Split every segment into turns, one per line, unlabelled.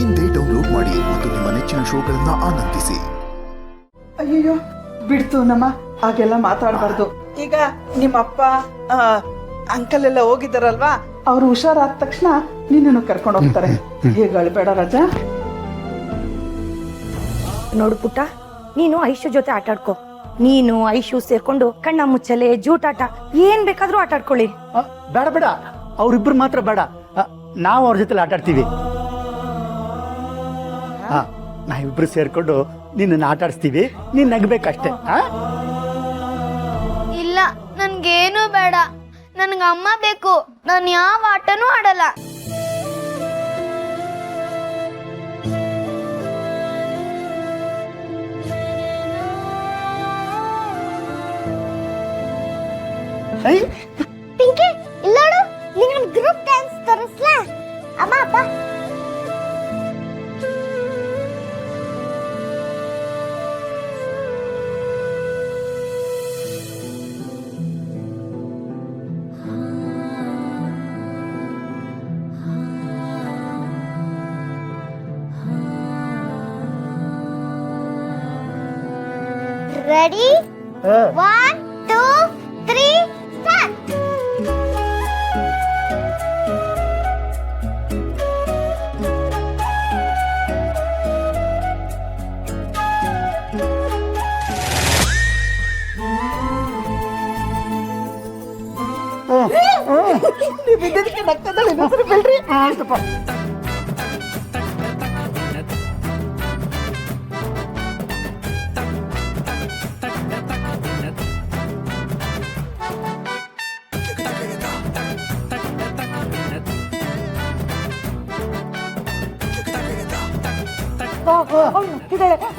ಇಂದೇ ಡೌನ್ಲೋಡ್ ಮಾಡಿ ಮತ್ತು ನಿಮ್ಮ ನೆಚ್ಚಿನ ಶೋಗಳನ್ನ ಆನಂದಿಸಿ.
ಅಯ್ಯೋ ಬಿಡ್ತು ನಮ್ಮ ಹಾಗೆಲ್ಲ ಮಾತಾಡಬಾರ್ದು. ಈಗ ನಿಮ್ಮಪ್ಪ ಅಂಕಲ್ ಎಲ್ಲ ಹೋಗಿದ್ದಾರಲ್ವಾ, ಅವ್ರು ಹುಷಾರಾದ ತಕ್ಷಣ ನಿನ್ನನ್ನು ಕರ್ಕೊಂಡು ಹೋಗ್ತಾರೆ. ಹೇಗೆ ಅಳ್ಬೇಡ ರಾಜಾ.
ನೋಡು ಪುಟ್ಟ, ನೀನು ಐಶು ಜೊತೆ ಆಟ ಆಡ್ಕೋ. ನೀನು ಐಶು ಸೇರ್ಕೊಂಡು ಕಣ್ಣ ಮುಚ್ಚಲೆ, ಜೂಟಾಟ ಏನ್ ಬೇಕಾದ್ರೂ ಆಟ ಆಡ್ಕೊಳ್ಳಿ.
ಬೇಡ ಬೇಡ, ಅವ್ರಿಬ್ರು ಮಾತ್ರ ಬೇಡ, ನಾವು ಅವ್ರ ಜೊತೆ ಆಟ ಆಡ್ತೀವಿ. ನಾವಿಬ್ರು ಸೇರ್ಕೊಂಡು ನಿನ್ನ ಆಟ ಆಡಿಸ್ತೀವಿ, ನೀನ್ ನಗ್ಬೇಕಷ್ಟೇ.
ಇಲ್ಲ, ನನ್ಗೇನು ಬೇಡ, ನನ್ಗೆ ಅಮ್ಮ ಬೇಕು. ನಾನು ಯಾವ ಆಟನೂ ಆಡಲ್ಲ. ಪಿಂಕಿ ಇಲ್ಲೋಡು, ನಿನ್ನ ಗ್ರೂಪ್ ಡ್ಯಾನ್ಸ್ ತೋರಿಸ್ಲಾ? ಅಮ್ಮ ಅಪ್ಪ ರೆಡಿ? 1 2 3 ಸ್ಟಾರ್ಟ್.
ನೀವು ಇದಕ್ಕೆ ನಕ್ಕದಲ್ಲಿ ಹೆಸರು ಬಿಡ್ರಿ.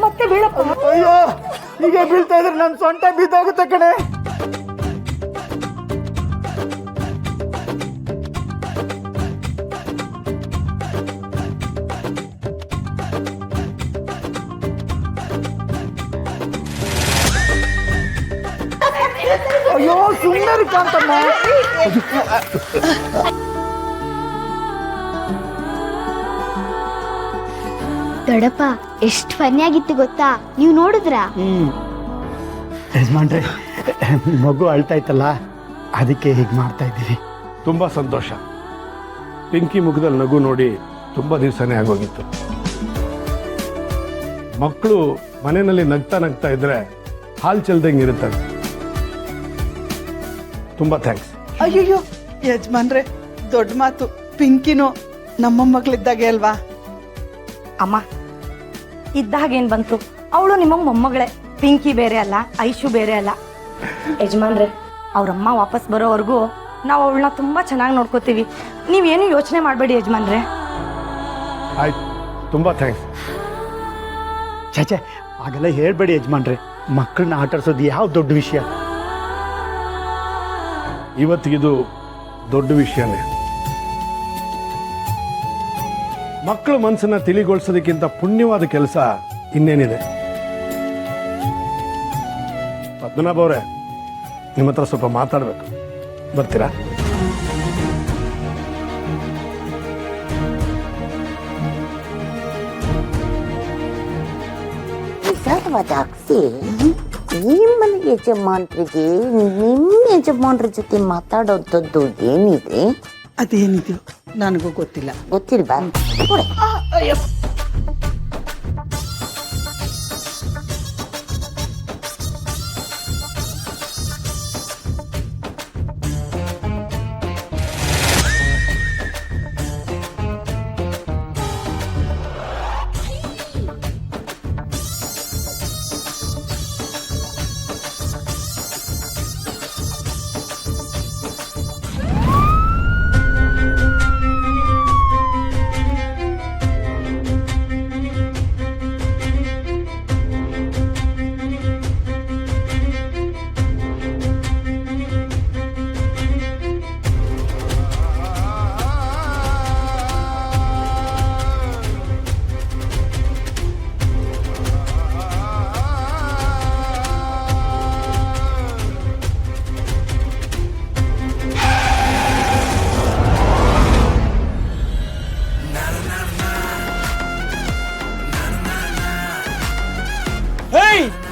ಮತ್ತೆ ಬೀಳಪ್ಪ.
ಅಯ್ಯೋ, ಈಗ ಬೀಳ್ತಾ ಇದ್ರೆ ನನ್ ಸೊಂಟ ಬಿದ್ದೋಗುತ್ತೆ ಕಣೆ. ಅಯ್ಯೋ ಸುಮ್ಮನೆ ಕಾಂತಮ್ಮ.
ದೊಡ್ಡಪ್ಪ ಎಷ್ಟು ಫನ್ನಿ ಆಗಿತ್ತು ಗೊತ್ತಾ? ನೀವು ನೋಡಿದ್ರ?
ಯಜಮಾನ್ರೆ, ಮಗು ಅಳ್ತಾ ಇತ್ತಲ್ಲ, ಅದಕ್ಕೆ ಹೀಗೆ ಮಾಡ್ತಾ ಇದ್ದೀವಿ.
ತುಂಬ ಸಂತೋಷ. ಪಿಂಕಿ ಮುಖದಲ್ಲಿ ನಗು ನೋಡಿ ತುಂಬ ದಿವಸನೇ ಆಗೋಗಿತ್ತು. ಮಕ್ಕಳು ಮನೆಯಲ್ಲಿ ನಗ್ತಾ ನಗ್ತಾ ಇದ್ರೆ ಹಾಲು ಚೆಲ್ದಂಗೆ ಇರುತ್ತವೆ. ತುಂಬ ಥ್ಯಾಂಕ್ಸ್.
ಅಯ್ಯಯ್ಯೋ ಯಜಮಾನ್ರೆ, ದೊಡ್ಡ ಮಾತು. ಪಿಂಕಿನೂ ನಮ್ಮ ಮಗಳಿದ್ದಾಗೆ ಅಲ್ವಾ?
ಅಮ್ಮ ಇದ್ದಾಗೇನ್ ಬಂತು, ಅವಳು ನಿಮ್ಮ ಮೊಮ್ಮಗಳೇ. ಪಿಂಕಿ ಬೇರೆ ಅಲ್ಲ, ಐಶು ಬೇರೆ ಅಲ್ಲ. ಯಜಮಾನ್ರೆ, ಅವ್ರಮ್ಮ ವಾಪಸ್ ಬರೋವರೆಗೂ ನಾವು ಅವಳನ್ನ ತುಂಬಾ ಚೆನ್ನಾಗಿ ನೋಡ್ಕೋತೀವಿ. ನೀವೇನು ಯೋಚನೆ ಮಾಡಬೇಡಿ ಯಜಮಾನ್ರೆ.
ಆಯ್ತು, ತುಂಬ ಥ್ಯಾಂಕ್ಸ್.
ಚಾಚೆ, ಹಾಗೆಲ್ಲ ಹೇಳ್ಬೇಡಿ ಯಜಮಾನ್ರೆ. ಮಕ್ಕಳನ್ನ ಆಟಾಡ್ಸೋದು ಯಾವ ದೊಡ್ಡ ವಿಷಯ?
ಇವತ್ತಿಗಿದು ದೊಡ್ಡ ವಿಷಯನೇ. ಮಕ್ಕಳ ಮನಸ್ಸನ್ನ ತಿಳಿಗೊಳಿಸೋದಕ್ಕಿಂತ ಪುಣ್ಯವಾದ ಕೆಲಸ ಇನ್ನೇನಿದೆ? ಪದ್ಮನಾಭ ಅವರೇ, ನಿಮ್ಮ ಹತ್ರ ಸ್ವಲ್ಪ ಮಾತಾಡಬೇಕು, ಬರ್ತೀರಾ?
ಈ ಮನೆ ಯಜಮಾನ್ರಿಗೆ ನಿಮ್ಮ ಯಜಮಾನ್ರ ಜೊತೆ ಮಾತಾಡೋದದ್ದು ಏನಿದೆ?
ಅದೇನಿದೆಯೋ ನನಗೂ ಗೊತ್ತಿಲ್ಲ.
ಗೊತ್ತಿಲ್ವಾ?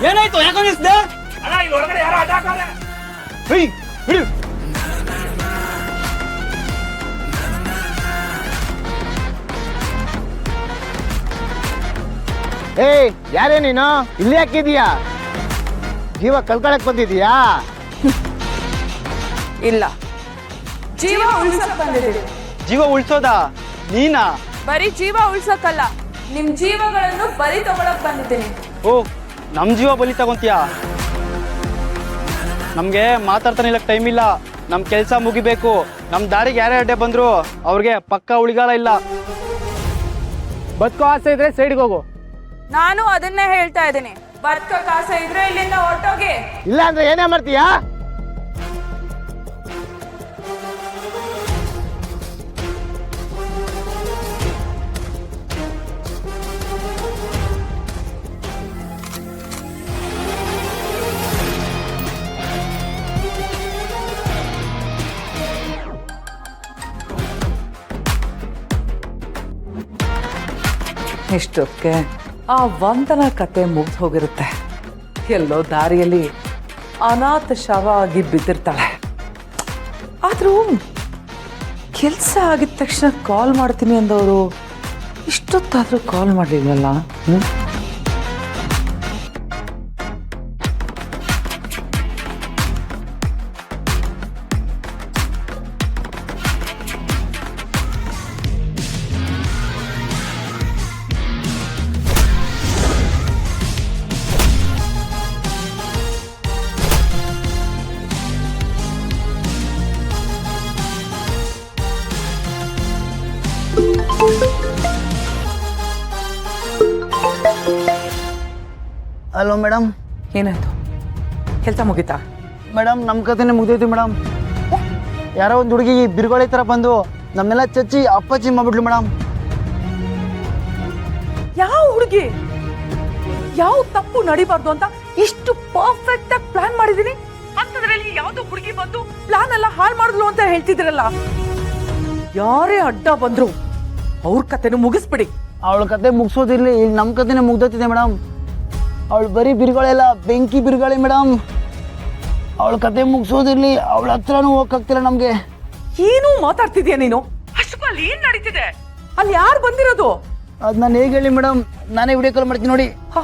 ಏನಾಯ್ತು ಯಾಕೋ ನಿಲ್ಸ್ದೆ
ಏಯ್ ಯಾರೇ ನೀನು ಇಲ್ಲಿ ಹಾಕಿದೀಯಾ ಜೀವ ಕಳ್ಕೊಳಕ್ ಬಂದಿದೀಯಾ
ಇಲ್ಲ, ಜೀವ ಉಳ್ಸಕ್ ಬಂದಿದ್ದೀವಿ.
ಜೀವ ಉಳ್ಸೋದಾ ನೀನಾ?
ಬರೀ ಜೀವ ಉಳ್ಸಕ್ಕಲ್ಲ, ನಿಮ್ ಜೀವಗಳನ್ನು ಬಲಿ ತಗೊಳಕ್ ಬಂದಿದ್ದೀನಿ.
ಓ ನಮ್ ಜೀವ ಬಲಿ ತಗೊಂತೀಯ? ನಮ್ಗೆ ಮಾತಾಡ್ತಾನೆ ಇಲ್ಲ, ಟೈಮ್ ಇಲ್ಲ, ನಮ್ ಕೆಲ್ಸ ಮುಗಿಬೇಕು. ನಮ್ ದಾರಿಗೆ ಯಾರೇ ಅಡ್ಡೆ ಬಂದ್ರು ಅವ್ರಿಗೆ ಪಕ್ಕ ಉಳಿಗಾಲ ಇಲ್ಲ.
ಬದುಕೋ ಆಸೆ ಇದ್ರೆ ಸೈಡ್ಗೆ ಹೋಗು,
ನಾನು ಅದನ್ನೇ ಹೇಳ್ತಾ ಇದ್ದೀನಿ. ಬದುಕಕ್ ಆಸೆ ಇದ್ರೆ ಇಲ್ಲಿಂದ ಹೊರಟೋಗಿ.
ಇಲ್ಲ ಅಂದ್ರೆ ಏನೇ ಮಾಡ್ತೀಯಾ?
ಇಷ್ಟಕ್ಕೆ ಆ ವಂದನ ಕತೆ ಮುಗ್ದು ಹೋಗಿರುತ್ತೆ. ಎಲ್ಲೋ ದಾರಿಯಲ್ಲಿ ಅನಾಥ ಶವ ಆಗಿ ಬಿದ್ದಿರ್ತಾಳೆ. ಆದರೂ ಕೆಲಸ ಆಗಿದ ತಕ್ಷಣ ಕಾಲ್ ಮಾಡ್ತೀನಿ ಅಂದವರು ಇಷ್ಟೊತ್ತಾದರೂ ಕಾಲ್ ಮಾಡಲಿಲ್ಲಲ್ಲ.
Hello madam.
ಏನಾಯ್ತು? ಕೆಲಸ ಮುಗೀತಾ?
ಮೇಡಮ್ ನಮ್ಮ ಕತೆನೇ ಮುಗ್ದೈತಿ ಮೇಡಮ್. ಯಾರೋ ಒಂದು ಹುಡುಗಿ ಬಿರುಗಾಳಿ ಥರ ಬಂದು ನಮ್ಮೆಲ್ಲ ಚಚ್ಚಿ ಅಪ್ಪಾಜಿ ಮಾಡ್ಬಿಟ್ಲು ಮೇಡಮ್.
ಯಾವ ಹುಡುಗಿ? ಯಾವ ತಪ್ಪು ನಡಿಬಾರ್ದು ಅಂತ ಇಷ್ಟು ಪರ್ಫೆಕ್ಟ್ ಆಗಿ ಪ್ಲಾನ್ ಮಾಡಿದೀನಿ, ಅಂತದ್ರಲ್ಲಿ ಯಾವ್ದೋ ಹುಡುಗಿ ಬಂದು ಪ್ಲಾನ್ ಎಲ್ಲ ಹಾಳು ಮಾಡಿದ್ಲು ಅಂತ ಹೇಳ್ತಿದ್ರಲ್ಲ. ಯಾರೇ ಅಡ್ಡ ಬಂದ್ರು ಅವ್ರ ಕತೆನೂ ಮುಗಿಸ್ಬಿಡಿ.
ಅವಳ ಕತೆ ಮುಗಿಸೋದಿರ್ಲಿ, ಇಲ್ಲಿ ನಮ್ಮ ಕತೆನೇ ಮುಗ್ದೋತಿದೆ ಮೇಡಮ್. ಅವಳು ಬರೀ ಬಿರುಗಾಳೆಲ್ಲ ಬೆಂಕಿ ಬಿರುಗಾಳಿ ಮೇಡಮ್. ಅವಳ ಕತೆ ಮುಗಿಸೋದಿರ್ಲಿ, ಅವಳ ಹತ್ರನೂ ಹೋಗಕ್ಕಾಗ್ತಿಲ್ಲ ನಮಗೆ.
ಏನೂ ಮಾತಾಡ್ತಿದ್ಯಾ ನೀನು? ಅಷ್ಟಕ್ಕೂ ಅಲ್ಲಿ ಏನ್ ನಡೀತಿದೆ? ಅಲ್ಲಿ ಯಾರು ಬಂದಿರೋದು?
ಅದು ನಾನು ಹೇಗೆ ಹೇಳಿ ಮೇಡಮ್? ನಾನೇ ವಿಡಿಯೋ ಕಾಲ್ ಮಾಡ್ತೀನಿ ನೋಡಿ.
ಹ,